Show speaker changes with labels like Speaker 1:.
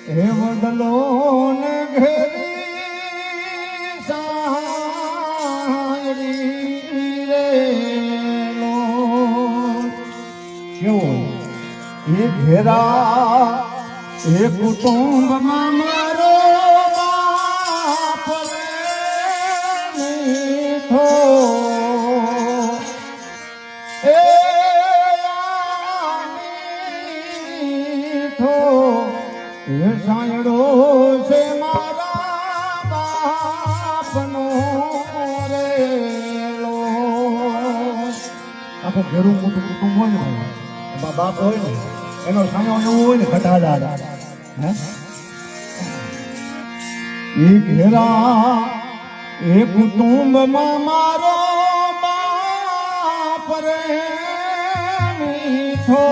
Speaker 1: હે વડલો ને ઘેરી સાયરી રે લો કેવો એ ઘેરા એ કુટુંબમાં મારો બાપ રે મીઠો એ મીઠો એ સાયડો છે મારા બાપનો રેલો આખું ઘેરું મોટું કુટુંબ હોય ને બાપ હોય ને એનો સાયો એવું હોય ને ઘટાદાર હે એ ઘેરા એ કુટુંબમાં મારો બાપ રે મીઠો